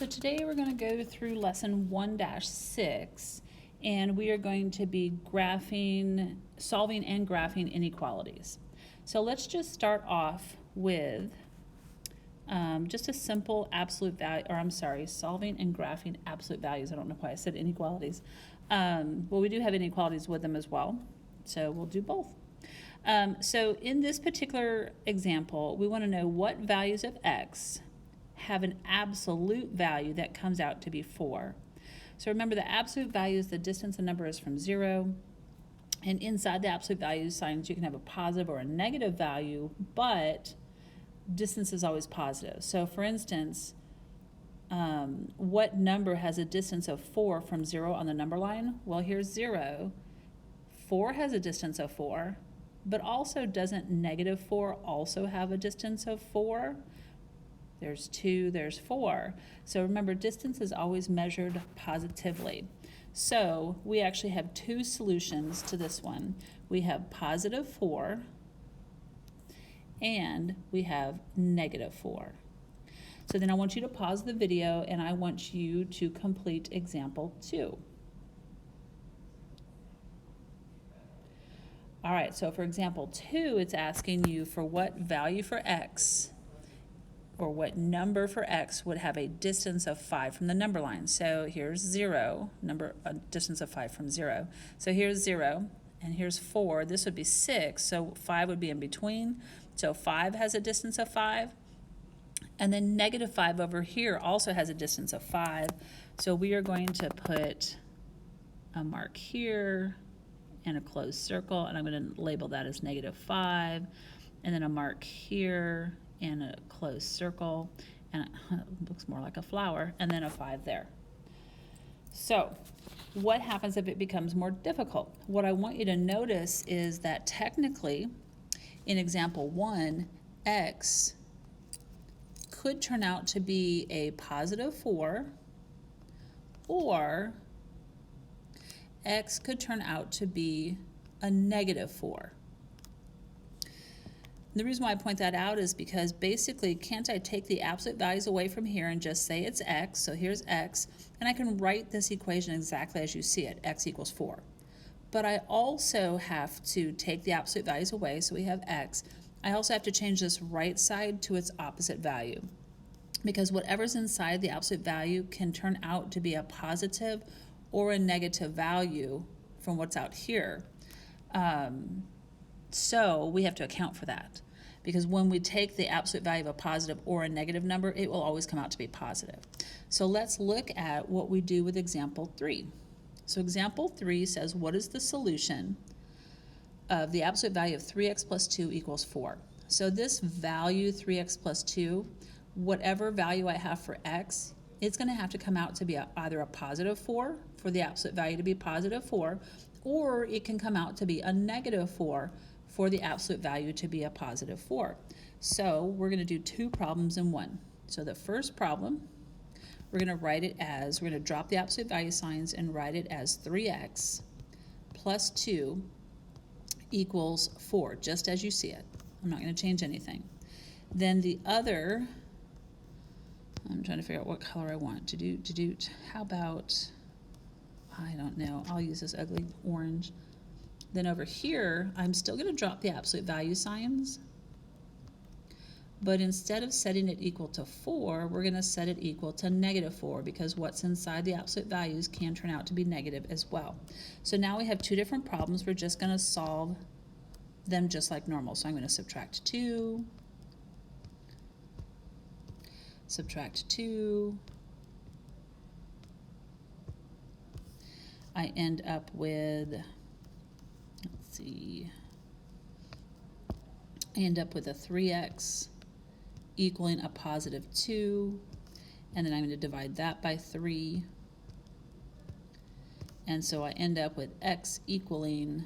So today we're going to go through lesson 1-6, and we are going to be solving and graphing inequalities. So let's just start off with just a simple absolute value, solving and graphing absolute values. I don't know why I said inequalities. Well, we do have inequalities with them as well, so we'll do both. So in this particular example, we want to know what values of x have an absolute value that comes out to be 4. So remember, the absolute value is the distance a number is from 0. And inside the absolute value signs, you can have a positive or a negative value, but distance is always positive. So for instance, what number has a distance of 4 from 0 on the number line? Well, here's 0. 4 has a distance of 4, but also doesn't negative 4 also have a distance of 4? There's 2, there's 4. So remember, distance is always measured positively. So we actually have two solutions to this one. We have positive 4 and we have negative 4. So then I want you to pause the video and I want you to complete example 2. All right, so for example 2, it's asking you for what value for x, or what number for x would have a distance of 5 from the number line. So here's 0, a distance of 5 from 0. So here's 0, and here's 4. This would be 6, so 5 would be in between. So 5 has a distance of 5. And then negative 5 over here also has a distance of 5. So we are going to put a mark here and a closed circle, and I'm going to label that as negative 5. And then a mark here and a closed circle, and it looks more like a flower, and then a 5 there. So what happens if it becomes more difficult? What I want you to notice is that technically in example 1, x could turn out to be a positive 4, or x could turn out to be a negative 4. The reason why I point that out is because basically, can't I take the absolute values away from here and just say it's x, so here's x, and I can write this equation exactly as you see it, x equals 4. But I also have to take the absolute values away, so we have x. I also have to change this right side to its opposite value, because whatever's inside the absolute value can turn out to be a positive or a negative value from what's out here. So we have to account for that, because when we take the absolute value of a positive or a negative number, it will always come out to be positive. So let's look at what we do with example 3. So example 3 says, what is the solution of the absolute value of 3x plus 2 equals 4? So this value 3x plus 2, whatever value I have for x, it's going to have to come out to be either a positive 4 for the absolute value to be positive 4, or it can come out to be a negative 4 for the absolute value to be a positive 4. So we're going to do two problems in one. So the first problem, we're going to drop the absolute value signs and write it as 3x plus 2 equals 4, just as you see it. I'm not going to change anything. Then the other, I'm trying to figure out what color I want to do. How about, I don't know, I'll use this ugly orange. Then over here, I'm still going to drop the absolute value signs, but instead of setting it equal to 4, we're going to set it equal to negative 4, because what's inside the absolute values can turn out to be negative as well. So now we have two different problems. We're just going to solve them just like normal. So I'm going to subtract 2, subtract 2. I end up with, I end up with a 3x equaling a positive 2, and then I'm going to divide that by 3, and so I end up with x equaling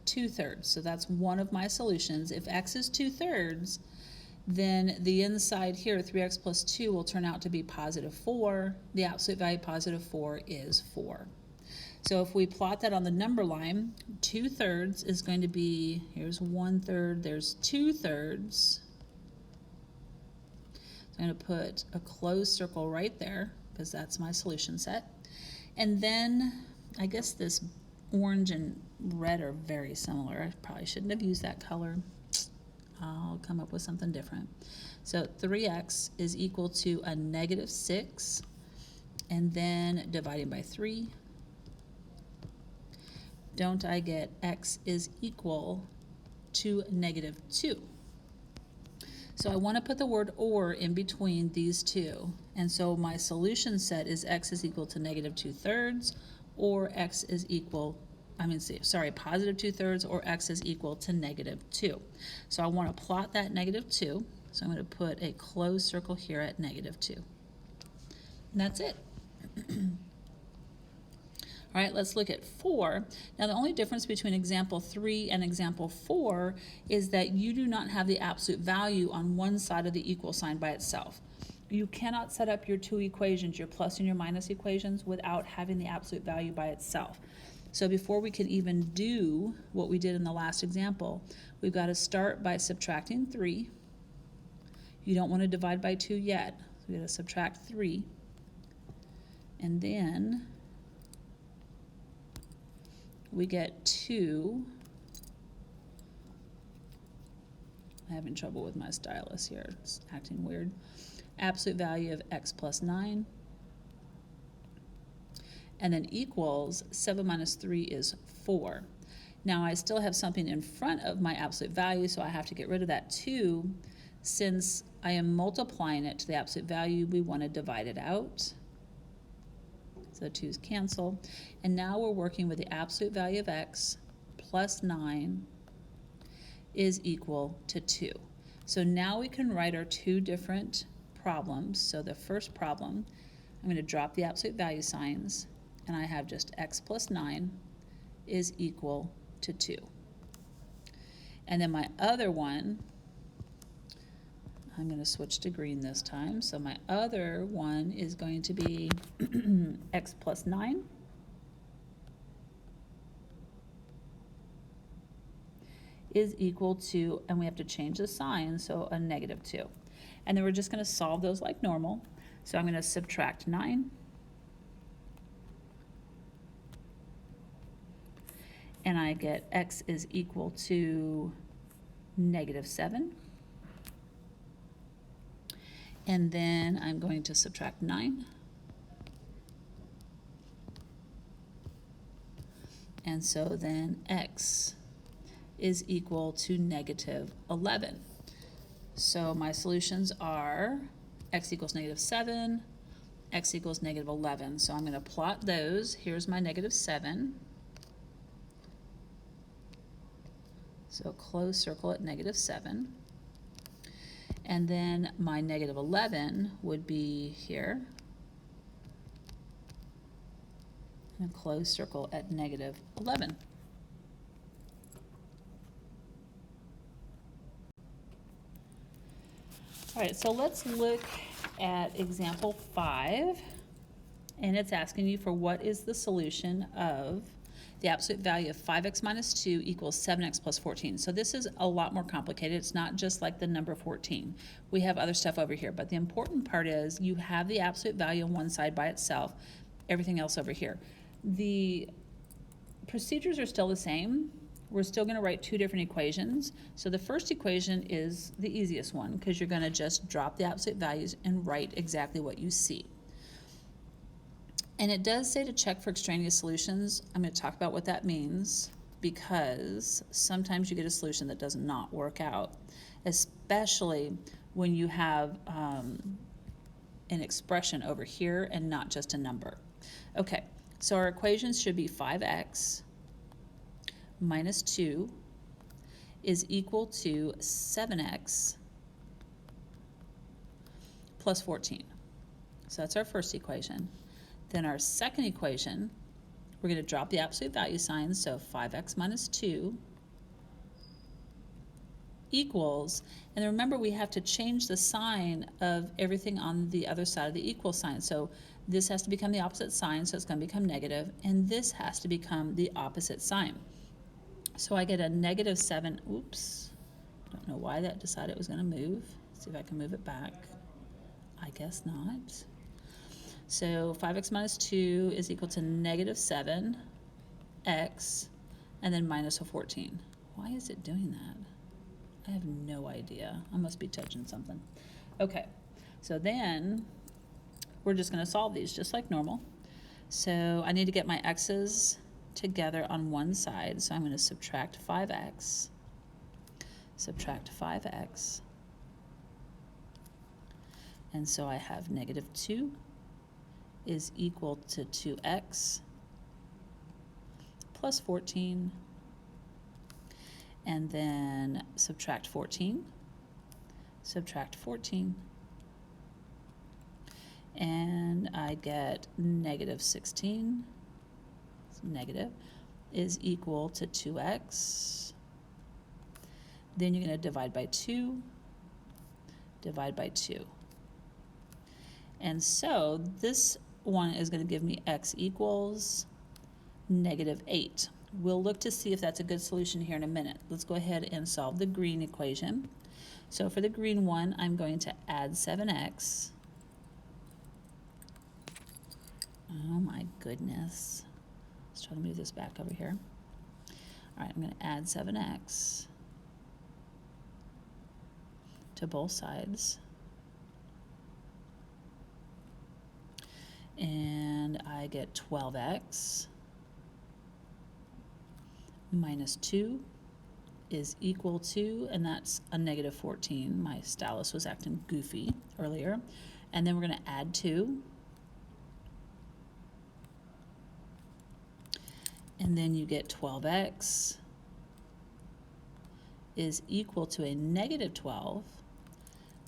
2/3. So that's one of my solutions. If x is 2/3, then the inside here, 3x plus 2, will turn out to be positive 4. The absolute value positive 4 is 4. So if we plot that on the number line, 2/3 is going to be, here's 1/3, there's 2/3. So I'm going to put a closed circle right there, because that's my solution set. And then I guess this orange and red are very similar. I probably shouldn't have used that color. I'll come up with something different. So 3x is equal to a negative 6, and then dividing by 3. Don't I get x is equal to negative 2? So I want to put the word or in between these two. And so my solution set is x is equal to negative 2/3, or x is equal, positive 2/3, or x is equal to negative 2. So I want to plot that negative 2. So I'm going to put a closed circle here at negative 2. And that's it. All right, let's look at 4. Now the only difference between example 3 and example 4 is that you do not have the absolute value on one side of the equal sign by itself. You cannot set up your two equations, your plus and your minus equations, without having the absolute value by itself. So before we can even do what we did in the last example, we've got to start by subtracting 3. You don't want to divide by 2 yet. So we've got to subtract 3. And then we get 2. I'm having trouble with my stylus here. It's acting weird. Absolute value of x plus 9. And then equals 7 minus 3 is 4. Now I still have something in front of my absolute value, so I have to get rid of that 2. Since I am multiplying it to the absolute value, we want to divide it out. So the 2's cancel. And now we're working with the absolute value of x plus 9 is equal to 2. So now we can write our two different problems. So the first problem, I'm going to drop the absolute value signs, and I have just x plus 9 is equal to 2. And then my other one, I'm going to switch to green this time. So my other one is going to be x plus 9 is equal to, and we have to change the sign, so a negative 2. And then we're just going to solve those like normal. So I'm going to subtract 9. And I get x is equal to negative 7. And then I'm going to subtract 9. And so then x is equal to negative 11. So my solutions are x equals negative 7, x equals negative 11. So I'm going to plot those. Here's my negative 7. So close circle at negative 7. And then my negative 11 would be here. And a closed circle at negative 11. All right, so let's look at example 5. And it's asking you for what is the solution of the absolute value of 5x minus 2 equals 7x plus 14. So this is a lot more complicated. It's not just like the number 14. We have other stuff over here, but the important part is you have the absolute value on one side by itself, everything else over here. The procedures are still the same. We're still going to write two different equations. So the first equation is the easiest one because you're going to just drop the absolute values and write exactly what you see. And it does say to check for extraneous solutions. I'm going to talk about what that means because sometimes you get a solution that does not work out, especially when you have an expression over here and not just a number. Okay, so our equations should be 5x minus 2 is equal to 7x plus 14. So that's our first equation. Then our second equation, we're going to drop the absolute value signs, so 5x minus 2 equals, and remember we have to change the sign of everything on the other side of the equal sign. So this has to become the opposite sign, so it's going to become negative, and this has to become the opposite sign. So I get a negative 7, oops, don't know why that decided it was going to move. Let's see if I can move it back. I guess not. So 5x minus 2 is equal to negative 7x, and then minus a 14. Why is it doing that? I have no idea. I must be touching something. Okay, so then we're just going to solve these just like normal. So I need to get my x's together on one side. So I'm going to subtract 5x, and so I have negative 2 is equal to 2x plus 14, and then subtract 14, and I get negative 16, negative, is equal to 2x. Then you're going to divide by 2, and so this one is going to give me x equals negative 8. We'll look to see if that's a good solution here in a minute. Let's go ahead and solve the green equation. So for the green one, I'm going to add 7x. Oh my goodness. Let's try to move this back over here. All right, I'm going to add 7x to both sides. And I get 12x minus 2 is equal to, and that's a negative 14. My stylus was acting goofy earlier. And then we're going to add 2. And then you get 12x is equal to a negative 12.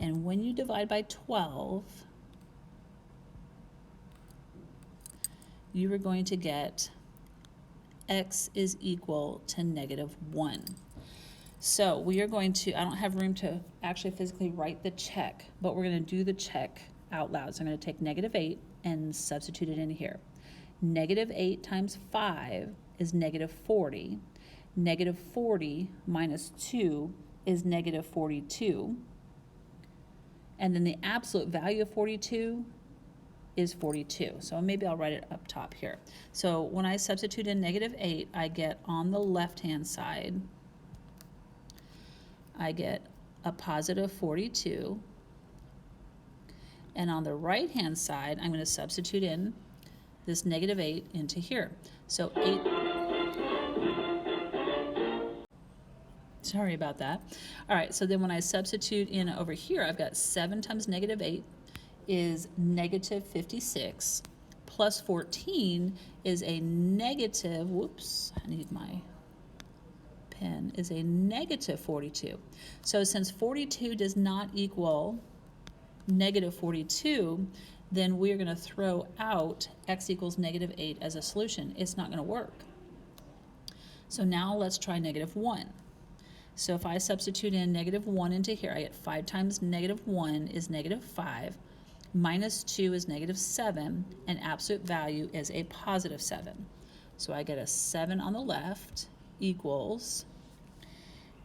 And when you divide by 12, you are going to get x is equal to negative 1. So we are going to, I don't have room to actually physically write the check, but we're going to do the check out loud. So I'm going to take negative 8 and substitute it in here. Negative 8 times 5 is negative 40. Negative 40 minus 2 is negative 42. And then the absolute value of 42 is 42. So maybe I'll write it up top here. So when I substitute in negative 8, I get on the left-hand side, I get a positive 42. And on the right-hand side, I'm going to substitute in this negative 8 into here. So 8, sorry about that. All right, so then when I substitute in over here, I've got 7 times negative 8 is negative 56, plus 14 is a negative, whoops, I need my pen, is a negative 42. So since 42 does not equal negative 42, then we're going to throw out x equals negative 8 as a solution. It's not going to work. So now let's try negative 1. So if I substitute in negative 1 into here, I get 5 times negative 1 is negative 5, minus 2 is negative 7, and absolute value is a positive 7. So I get a 7 on the left equals,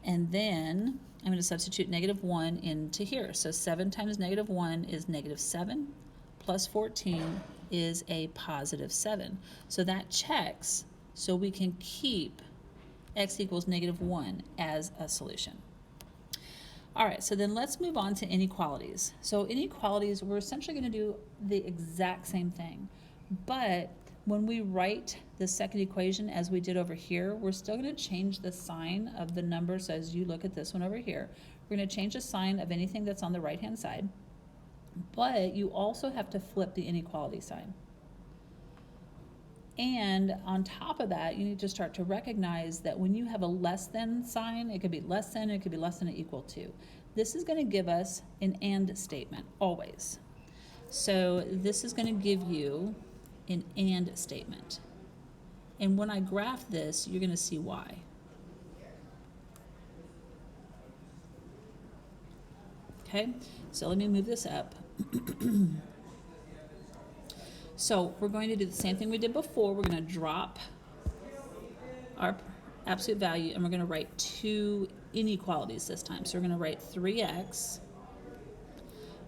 and then I'm going to substitute negative 1 into here. So 7 times negative 1 is negative 7, plus 14 is a positive 7. So that checks, so we can keep x equals negative 1 as a solution. All right, so then let's move on to inequalities. So inequalities, we're essentially going to do the exact same thing, but when we write the second equation as we did over here, we're still going to change the sign of the number. So as you look at this one over here, we're going to change the sign of anything that's on the right-hand side, but you also have to flip the inequality sign. And on top of that, you need to start to recognize that when you have a less than sign, it could be less than, it could be less than or equal to. This is going to give us an and statement, always. So this is going to give you an and statement. And when I graph this, you're going to see why. Okay, so let me move this up. So we're going to do the same thing we did before. We're going to drop our absolute value, and we're going to write 2 inequalities this time. So we're going to write 3x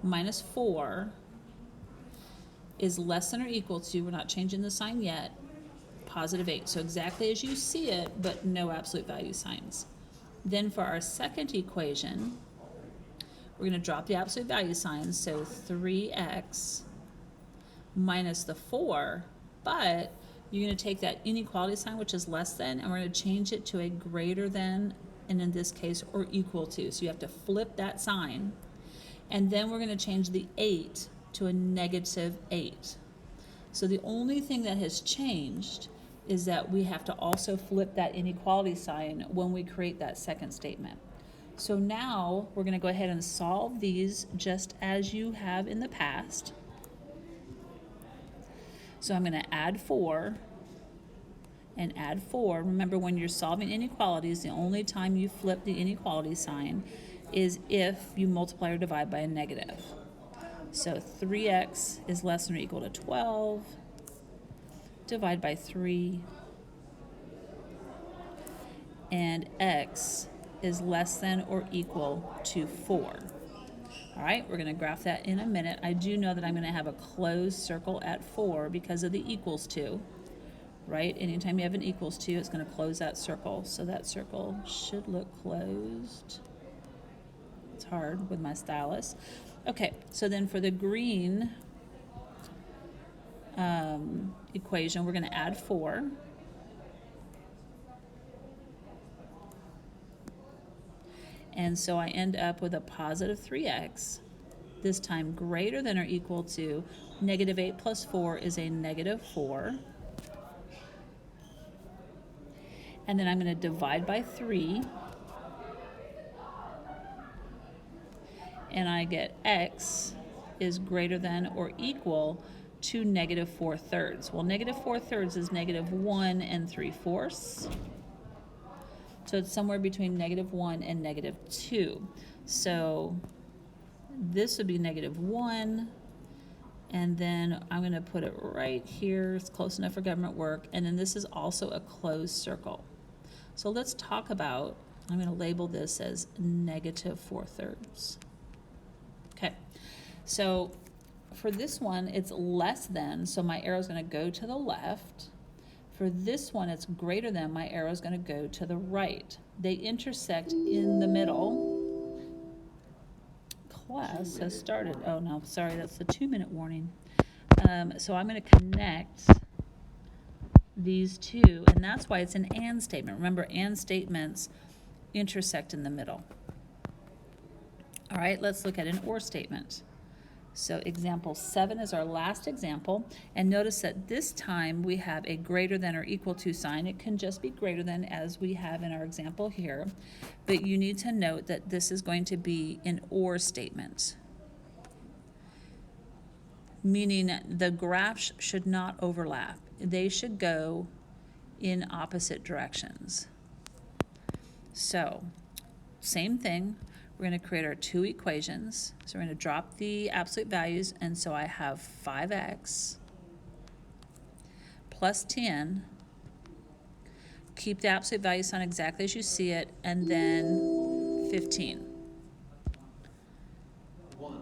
minus 4 is less than or equal to, we're not changing the sign yet, positive 8. So exactly as you see it, but no absolute value signs. Then for our second equation, we're going to drop the absolute value signs, so 3x minus the 4, but you're going to take that inequality sign, which is less than, and we're going to change it to a greater than, and in this case, or equal to. So you have to flip that sign, and then we're going to change the 8 to a negative 8. So the only thing that has changed is that we have to also flip that inequality sign when we create that second statement. So now we're going to go ahead and solve these just as you have in the past. So I'm going to add 4 and add 4. Remember, when you're solving inequalities, the only time you flip the inequality sign is if you multiply or divide by a negative. So 3x is less than or equal to 12. Divide by 3. And x is less than or equal to 4. All right, we're going to graph that in a minute. I do know that I'm going to have a closed circle at 4 because of the equals to, right? Anytime you have an equals to, it's going to close that circle. So that circle should look closed. It's hard with my stylus. Okay, so then for the green equation, we're going to add 4. And so I end up with a positive 3x, this time greater than or equal to negative 8 plus 4 is a negative 4. And then I'm going to divide by 3. And I get x is greater than or equal to negative 4/3. Well, negative 4/3 is negative 1 3/4. So it's somewhere between negative 1 and negative 2. So this would be negative 1, and then I'm going to put it right here. It's close enough for government work. And then this is also a closed circle. So let's talk about, I'm going to label this as negative 4/3. Okay, so for this one, it's less than, so my arrow is going to go to the left. For this one, it's greater than, my arrow is going to go to the right. They intersect in the middle. Class has started. Oh no, sorry, that's the 2-minute warning. So I'm going to connect these two, and that's why it's an and statement. Remember, and statements intersect in the middle. All right, let's look at an or statement. So example 7 is our last example, and notice that this time we have a greater than or equal to sign. It can just be greater than, as we have in our example here, but you need to note that this is going to be an or statement, meaning the graphs should not overlap. They should go in opposite directions. So same thing. We're going to create our two equations. So we're going to drop the absolute values, and so I have 5x plus 10. Keep the absolute value sign exactly as you see it, and then 15.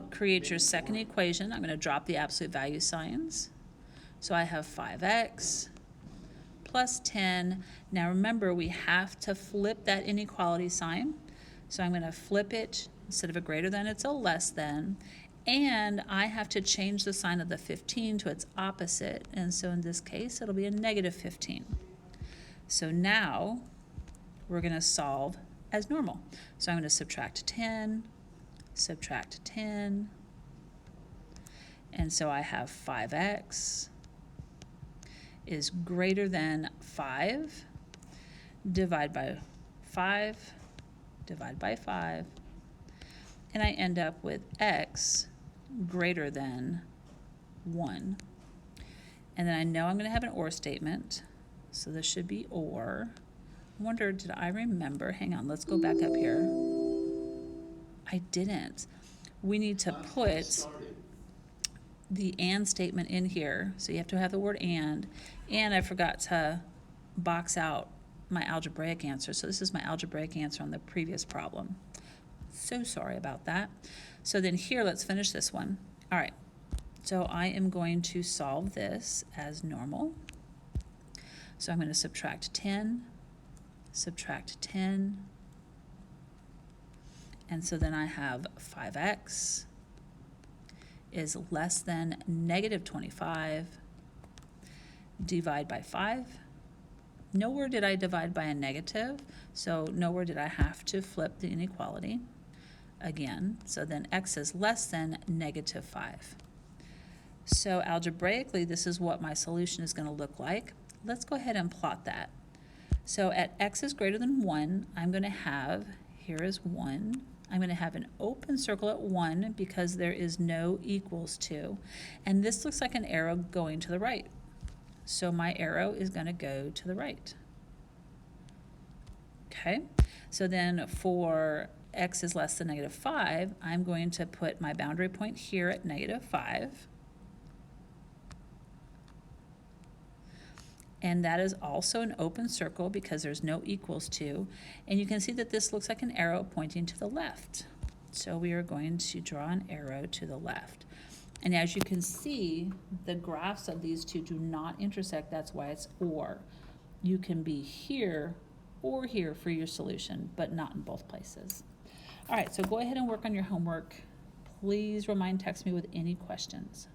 Create your second equation. I'm going to drop the absolute value signs. So I have 5x plus 10. Now remember, we have to flip that inequality sign. So I'm going to flip it. Instead of a greater than, it's a less than. And I have to change the sign of the 15 to its opposite. And so in this case, it'll be a negative 15. So now we're going to solve as normal. So I'm going to subtract 10, subtract 10. And so I have 5x is greater than 5. Divide by 5. Divide by 5, and I end up with x greater than 1. And then I know I'm going to have an or statement, so this should be or. I wonder, did I remember? Hang on, let's go back up here. I didn't. We need to put the and statement in here, so you have to have the word and I forgot to box out my algebraic answer. So this is my algebraic answer on the previous problem. So sorry about that. So then here, let's finish this one. All right, So I am going to solve this as normal. So I'm going to subtract 10, and so then I have 5x is less than negative 25, divide by 5. Nowhere did I divide by a negative, so nowhere did I have to flip the inequality again. So then x is less than negative 5. So algebraically, this is what my solution is going to look like. Let's go ahead and plot that. So at x is greater than 1, I'm going to have, here is 1. I'm going to have an open circle at 1 because there is no equals to. And this looks like an arrow going to the right. So my arrow is going to go to the right. Okay, so then for x is less than negative 5, I'm going to put my boundary point here at negative 5. And that is also an open circle because there's no equals to. And you can see that this looks like an arrow pointing to the left. So we are going to draw an arrow to the left. And as you can see, the graphs of these two do not intersect. That's why it's or. You can be here or here for your solution, but not in both places. All right, so go ahead and work on your homework. Please text me with any questions.